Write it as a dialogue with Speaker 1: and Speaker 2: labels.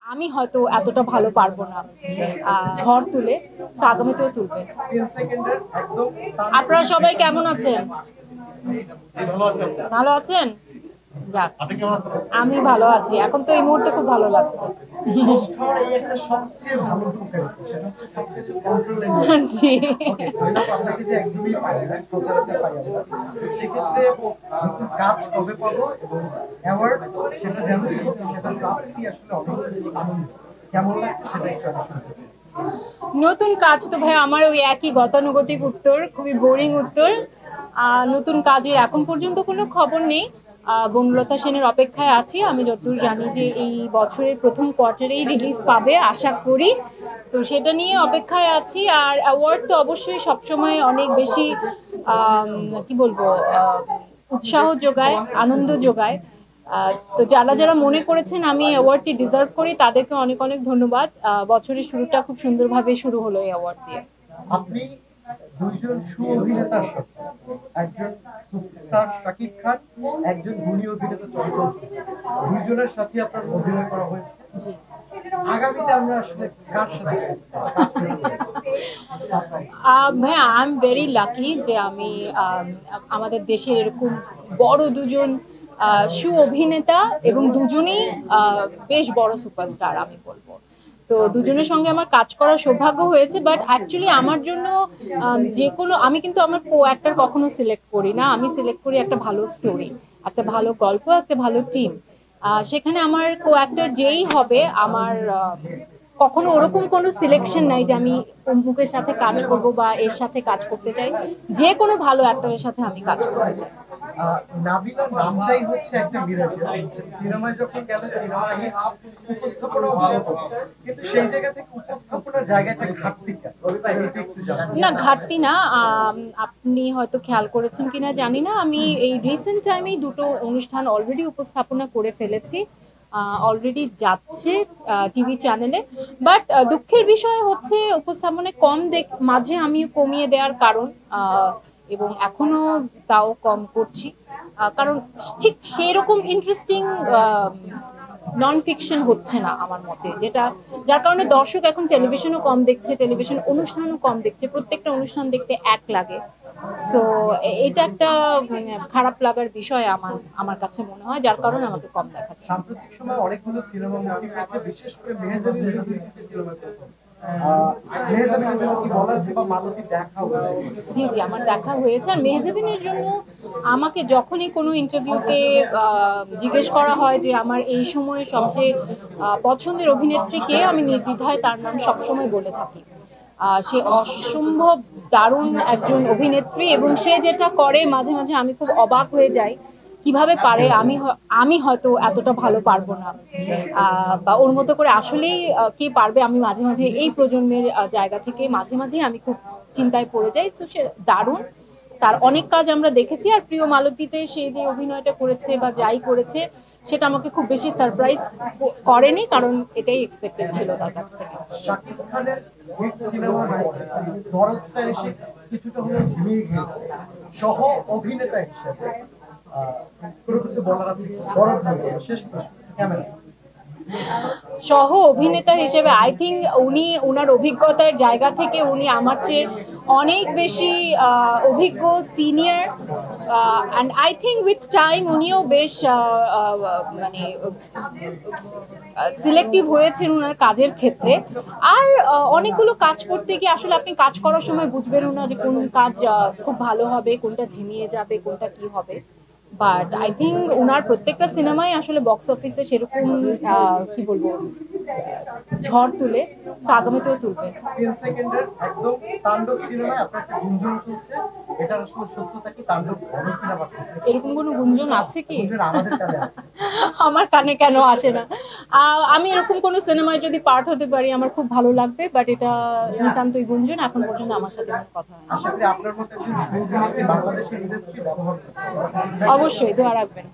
Speaker 1: আমি হয়তো এতটা ভালো পারবো না, ঝড় তুলে আগামীতেও তুলবে। আপনারা সবাই কেমন আছেন? ভালো আছেন? যাক, আমি ভালো আছি। এখন তো এই মুহূর্তে খুব ভালো লাগছে। জি। নতুন কাজ তো ভাই আমার ওই একই গতানুগতিক উত্তর, খুবই বোরিং উত্তর। নতুন কাজের এখন পর্যন্ত কোনো খবর নেই। বনলতা সেনের অপেক্ষায় আছি। আমি যতদূর জানি যে এই বছরের প্রথম কোয়ার্টারেই রিলিজ পাবে আশা করি। তো সেটা নিয়ে অপেক্ষায় আছি। আর অ্যাওয়ার্ড তো অবশ্যই সবসময় অনেক বেশি কি বলবো, উৎসাহ যোগায়, আনন্দ যোগায়। তো যারা যারা মনে করেছেন আমি অ্যাওয়ার্ডটি ডিজার্ভ করি তাদেরকে অনেক অনেক ধন্যবাদ। বছরের শুরুটা খুব সুন্দরভাবে শুরু হলো এই অ্যাওয়ার্ড দিয়ে।
Speaker 2: আপনি দুইজন সুঅভিনেতার সাথে, একজন সুপারস্টার শাকিব খান, একজন গুণী অভিনেতা চঞ্চল, দুইজনের সাথে আপনার অভিনয় করা হয়েছে।
Speaker 1: জি।
Speaker 2: আগামীতে আমরা আসলে কার সাথে
Speaker 1: ভাইয়া আই এম ভেরি লাকি যে আমি আমাদের দেশের এরকম বড় দুজন সু অভিনেতা এবং দুজনেই বেশ বড় সুপারস্টার আমি বলবো। তো দুজনের সঙ্গে আমার কাজ করার সৌভাগ্য হয়েছে। বাট অ্যাকচুয়ালি আমার জন্য যে কোনো, আমি কিন্তু আমার কো অ্যাক্টর কখনো সিলেক্ট করি না। আমি সিলেক্ট করি একটা ভালো স্টোরি, একটা ভালো গল্প, একটা ভালো টিম। সেখানে আমার কো অ্যাক্টর যেই হবে, আমার কখনো ওরকম কোনো সিলেকশন নাই যে আমি অমুকের সাথে কাজ করব বা এর সাথে কাজ করতে চাই। যে কোনো ভালো অ্যাক্টরের সাথে আমি কাজ করতে চাই।
Speaker 2: নাবিলার নামটাই হচ্ছে একটা মিরাকেল। সিনেমায় যখন গেল সিনেমায় উপস্থাপনা ভালো, কিন্তু সেই জায়গা থেকে উপস্থাপনার জায়গাটা ঘাটতি
Speaker 1: না, ঘাটতি না। আপনি হয়তো খেয়াল করেছেন কিনা জানি না, আমি এই রিসেন্ট টাইমেই দুটো অনুষ্ঠান অলরেডি উপস্থাপনা করে ফেলেছি। অলরেডি যাচ্ছে টিভি চ্যানেলে। বাট দুঃখের বিষয় হচ্ছে উপস্থাপনায় কম মাঝে আমি কমিয়ে দেওয়ার কারণ, এবং এখনো তাও কম করছি, কারণ ঠিক সেরকম ইন্টারেস্টিং নন ফিকশন হচ্ছে না আমার মতে, যার কারণে দর্শক এখন টেলিভিশনও কম দেখছে, টেলিভিশন অনুষ্ঠানও কম দেখছে, প্রত্যেকটা অনুষ্ঠান দেখতে এক লাগে। সো এটা একটা খারাপ লাগার বিষয় আমার কাছে মনে হয়, যার কারণে আমাকে কম দেখা যায়।
Speaker 2: সাম্প্রতিক সময় অনেকগুলো সিনেমা মুক্তি পেয়েছে, বিশেষ করে মেহজাবিন সিনেমা।
Speaker 1: জি জি, আমার দেখা হয়েছে। আর মেহজাবিনের জন্য আমাকে যখনই কোনো ইন্টারভিউতে জিজ্ঞেস করা হয় যে আমার এই সময়ে সবচেয়ে পছন্দের অভিনেত্রী কে, আমি নির্দ্বিধায় তার নাম সবসময় বলে থাকি। সে অসম্ভব দারুণ একজন অভিনেত্রী এবং সে যেটা করে মাঝে মাঝে আমি খুব অবাক হয়ে যাই কিভাবে পারে। আমি হয়তো এতটা ভালো পারবো না, বা ওর মতো করে আসলেই কে পারবে। আমি মাঝে মাঝে এই প্রজন্মের জায়গা থেকে মাঝে মাঝে আমি খুব চিন্তায় পড়ে যাই। তো সে দারুণ, তার অনেক কাজ আমরা দেখেছি। আর প্রিয় মালতীতে সে যে অভিনয়টা করেছে বা যাই করেছে সেটা আমাকে খুব বেশি সারপ্রাইজ করেনি, কারণ এটাই এক্সপেক্টেড ছিল তার কাছ থেকে।
Speaker 2: শাকিব খানের হিট সিনেমার দরদটা এসে কিছুটা হলেও ঝিমিয়ে গিয়েছে। সহ অভিনেতা হিসেবে কোনো কিছু বলার আছে? দরদ শেষ প্রশ্ন, ক্যামেরা।
Speaker 1: সহ অভিনেতা হিসেবে আই থিঙ্ক উনি ওনার অভিজ্ঞতার জায়গা থেকে উনি আমার চেয়ে অনেক বেশি অভিজ্ঞ, senior. And I think with time উনিও বেশ মানে সিলেক্টিভ হয়েছেন ওনার কাজের ক্ষেত্রে। আর অনেকগুলো কাজ করতে গিয়ে আসলে আপনি কাজ করার সময় বুঝবেনও না যে কোন কাজ খুব ভালো হবে, কোনটা ঝিমিয়ে যাবে, কোনটা কি হবে। বাট আই থিঙ্ক ওনার প্রত্যেকটা সিনেমাই আসলে বক্স অফিসে সেরকম কি বলবো, ঝড় তুলে আগামীতেও তুলবে।
Speaker 2: 10 সেকেন্ডের একদম তাণ্ডব সিনেমায় আপনার একটা গুঞ্জন চলছে, এটা আসলে সত্যতা কি? তাণ্ডব হবে কিনা বা
Speaker 1: এরকম কোনো গুঞ্জন আছে কি?
Speaker 2: আমাদের কানে আছে।
Speaker 1: আমার কানে কেন আসে না? আমি এরকম কোনো সিনেমায় যদি পার্ট হতে পারি আমার খুব ভালো লাগবে। বাট এটা নিতান্তই গুঞ্জন, এখন পর্যন্ত আমার সাথে কোনো কথা হয়নি।
Speaker 2: আশা করি আপনার মতো একজন সুঅভিনেত্রী বাংলাদেশের ইন্ডাস্ট্রি ব্যবহার করবে।
Speaker 1: অবশ্যই দোয়া রাখবেন।